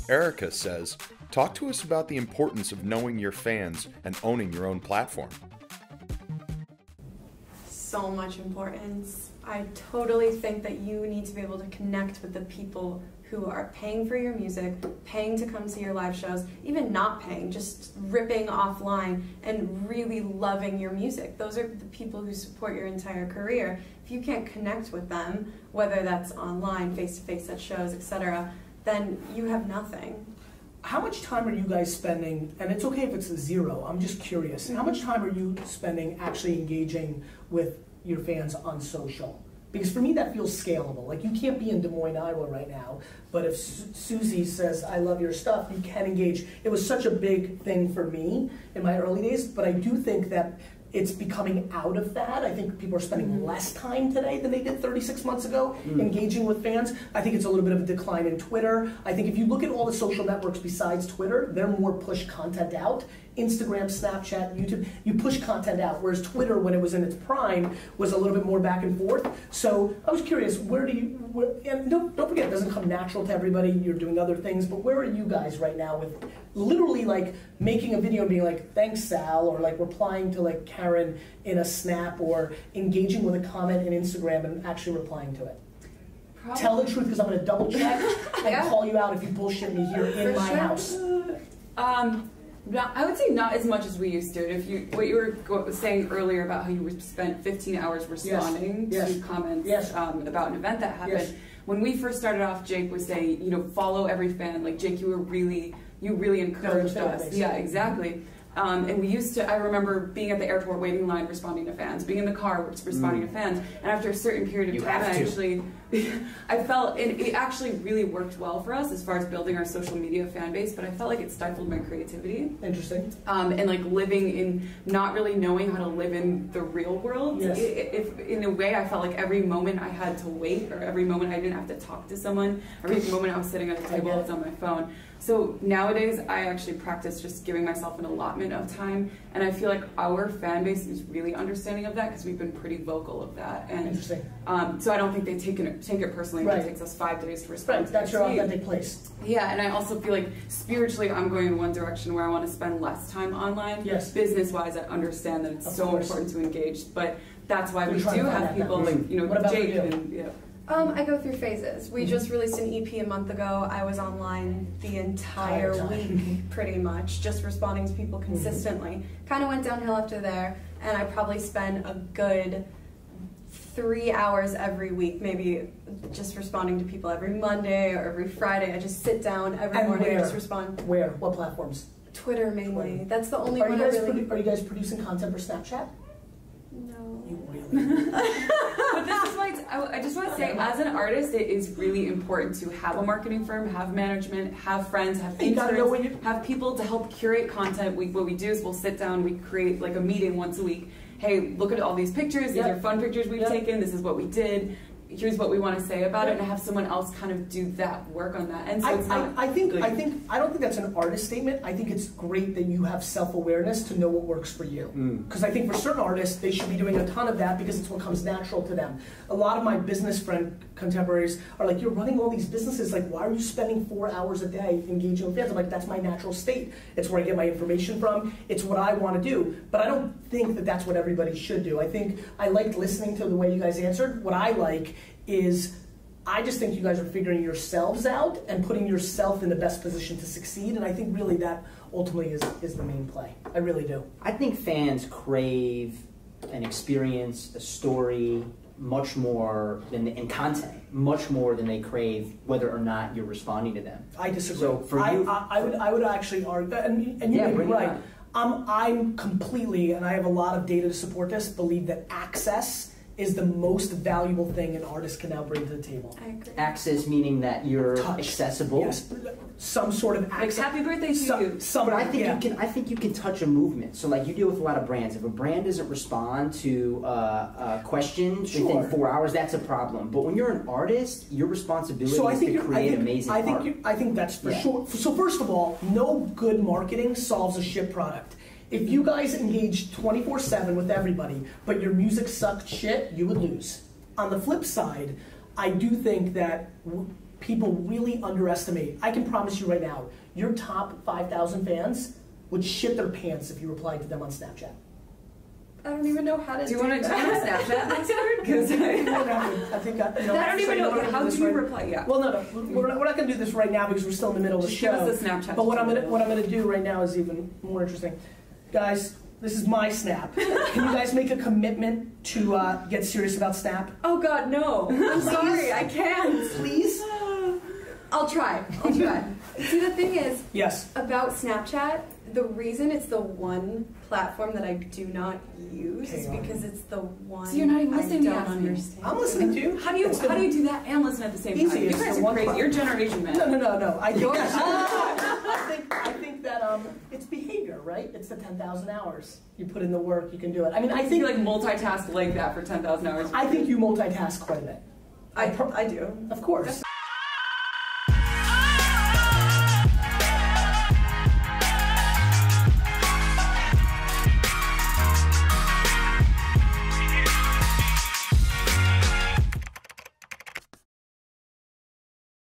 Erica says, talk to us about the importance of knowing your fans and owning your own platform. So much importance. I totally think that you need to be able to connect with the people who are paying for your music, paying to come see your live shows, even not paying, just ripping offline and really loving your music. Those are the people who support your entire career. If you can't connect with them, whether that's online, face-to-face at shows, etc., then you have nothing. How much time are you guys spending, and it's okay if it's a zero, I'm just curious, how much time are you spending actually engaging with your fans on social? Because for me that feels scalable. Like, you can't be in Des Moines, Iowa right now, but if Susie says, I love your stuff, you can engage. It was such a big thing for me in my early days, but I do think that it's becoming out of that. I think people are spending less time today than they did 36 months ago engaging with fans. I think it's a little bit of a decline in Twitter. I think if you look at all the social networks besides Twitter, they're more push content out. Instagram, Snapchat, YouTube, you push content out, whereas Twitter, when it was in its prime, was a little bit more back and forth. So I was curious, and don't forget, it doesn't come natural to everybody, you're doing other things, but where are you guys right now with literally like making a video and being like, thanks Sal, or like replying to like Karen in a snap, or engaging with a comment in Instagram and actually replying to it? Probably. Tell the truth, because I'm going to double check and call you out if you bullshit me here in my house. I would say not as much as we used to. What you were saying earlier about how you spent 15 hours responding to comments about an event that happened. When we first started off, Jake was saying, follow every fan. Like, Jake, you really encouraged us. Yeah, exactly. And we used to, I remember being at the airport waiting in line, responding to fans, being in the car, responding to fans, and after a certain period of time, I felt it actually really worked well for us as far as building our social media fan base, but I felt like it stifled my creativity. Interesting. And like living in, not really knowing how to live in the real world. Yes. If in a way I felt like every moment I had to wait, or every moment I didn't have to talk to someone, every moment I was sitting at a table, I was on my phone. So nowadays, I actually practice just giving myself an allotment of time, and I feel like our fan base is really understanding of that because we've been pretty vocal of that. And interesting. So I don't think they take it personally. Right. It takes us 5 days to respond. Right, that's your authentic place. Yeah, and I also feel like spiritually, I'm going in one direction where I want to spend less time online. Yes. Business-wise, I understand that it's so important to engage, but that's why we do have people like Jake and I go through phases. We just released an EP a month ago. I was online the entire week, pretty much, just responding to people consistently. Kind of went downhill after there, and I probably spent a good 3 hours every week, maybe just responding to people every Monday or every Friday. I just sit down every morning and just respond. Where? What platforms? Twitter mainly. Twitter. That's the only one I really... Are you guys producing content for Snapchat? No. You really? But this is why I just want to say, as an artist, it is really important to have a marketing firm, have management, have friends, have interns, have people to help curate content. What we do is we'll sit down, we create like a meeting once a week. Hey, look at all these pictures. These are fun pictures we've taken. This is what we did. Here's what we want to say about it, and have someone else kind of do that work on that. And so I don't think that's an artist statement. I think it's great that you have self-awareness to know what works for you. Because I think for certain artists, they should be doing a ton of that because it's what comes natural to them. A lot of my business friend contemporaries are like, you're running all these businesses, like why are you spending 4 hours a day engaging with fans? I'm like, that's my natural state. It's where I get my information from. It's what I want to do. But I don't think that that's what everybody should do. I think I liked listening to the way you guys answered. What I like is, I just think you guys are figuring yourselves out and putting yourself in the best position to succeed, and I think really that ultimately is the main play. I really do. I think fans crave an experience, a story, much more than in content, much more than they crave whether or not you're responding to them. I disagree. So for you, I would actually argue, and you may be right. I'm completely, and I have a lot of data to support this, believe that access is the most valuable thing an artist can now bring to the table. I agree. Access meaning that you're accessible. Yes, some sort of access. Like happy birthday to you. But I think you can touch a movement. So like you deal with a lot of brands. If a brand doesn't respond to questions within 4 hours, that's a problem. But when you're an artist, your responsibility is to create amazing art. I think that's for sure. So first of all, no good marketing solves a shit product. If you guys engaged 24/7 with everybody, but your music sucked shit, you would lose. On the flip side, I do think that people really underestimate. I can promise you right now, your top 5,000 fans would shit their pants if you replied to them on Snapchat. I don't even know how to do you want to Snapchat next time? Because I think I don't even know how do you reply. Yeah. Well, no, we're not going to do this right now because we're still in the middle of the show. Give us the Snapchat. But what I'm going to do right now is even more interesting, guys. This is my Snap. Can you guys make a commitment to get serious about Snap? Oh God, no! I'm sorry, I can't. Please. I'll try. See, the thing is, yes, about Snapchat, the reason it's the one platform that I do not use is because it's the one. So you're not even listening to me. Understand. I'm listening to you. How do you do that and listen at the same time? You guys are crazy. You're Generation Man. No. I think that it's behavior, right? It's the 10,000 hours. You put in the work, you can do it. I mean, I think you like multitask like that for 10,000 hours. I think you multitask quite a bit. I do. Of course.